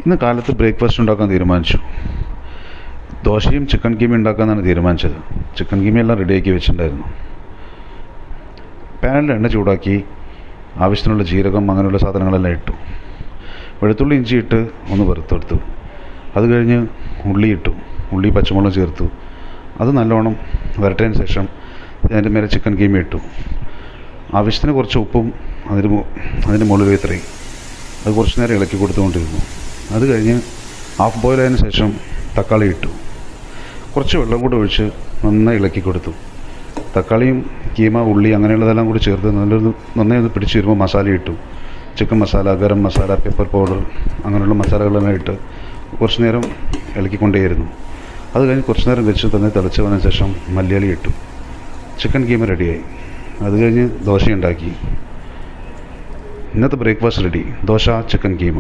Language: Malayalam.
ഇന്ന് കാലത്ത് ബ്രേക്ക്ഫാസ്റ്റ് ഉണ്ടാക്കാൻ തീരുമാനിച്ചു. ദോശയും ചിക്കൻ കീമയും ഉണ്ടാക്കാമെന്നാണ് തീരുമാനിച്ചത്. ചിക്കൻ കീമയെല്ലാം റെഡിയാക്കി വെച്ചിട്ടുണ്ടായിരുന്നു. പാനിൽ എണ്ണ ചൂടാക്കി ആവശ്യത്തിനുള്ള ജീരകം അങ്ങനെയുള്ള സാധനങ്ങളെല്ലാം ഇട്ടു. വെളുത്തുള്ളി ഇഞ്ചി ഇട്ട് ഒന്ന് വറുത്തെടുത്തു. അത് കഴിഞ്ഞ് ഉള്ളി ഇട്ടു. ഉള്ളി പച്ചമുളക് ചേർത്തു. അത് നല്ലോണം വരട്ടതിന് ശേഷം അതിൻ്റെ മേലെ ചിക്കൻ കീമ ഇട്ടു. ആവശ്യത്തിന് കുറച്ച് ഉപ്പും അതിൻ്റെ മുകളിൽ ഇത്രയും അത് കുറച്ച് നേരം ഇളക്കി കൊടുത്തുകൊണ്ടിരുന്നു. അത് കഴിഞ്ഞ് ഹാഫ് ബോയിൽ ആയതിനു ശേഷം തക്കാളി ഇട്ടു. കുറച്ച് വെള്ളം കൂടെ ഒഴിച്ച് നന്നായി ഇളക്കി കൊടുത്തു. തക്കാളിയും കീമ ഉള്ളി അങ്ങനെയുള്ളതെല്ലാം കൂടി ചേർത്ത് നന്നായി ഒന്ന് പിടിച്ച് വരുമ്പോൾ മസാല ഇട്ടു. Chicken masala, garam masala, pepper powder അങ്ങനെയുള്ള മസാലകളെല്ലാം ഇട്ട് കുറച്ച് നേരം ഇളക്കിക്കൊണ്ടേയിരുന്നു. അത് കഴിഞ്ഞ് കുറച്ച് നേരം വെച്ച് തന്നെ തിളച്ച് വന്നതിന് ശേഷം മല്ലിയില ഇട്ടു. ചിക്കൻ കീമ റെഡിയായി. അത് കഴിഞ്ഞ് ദോശ ഉണ്ടാക്കി. ഇന്നത്തെ breakfast ready. Dosa, chicken keema.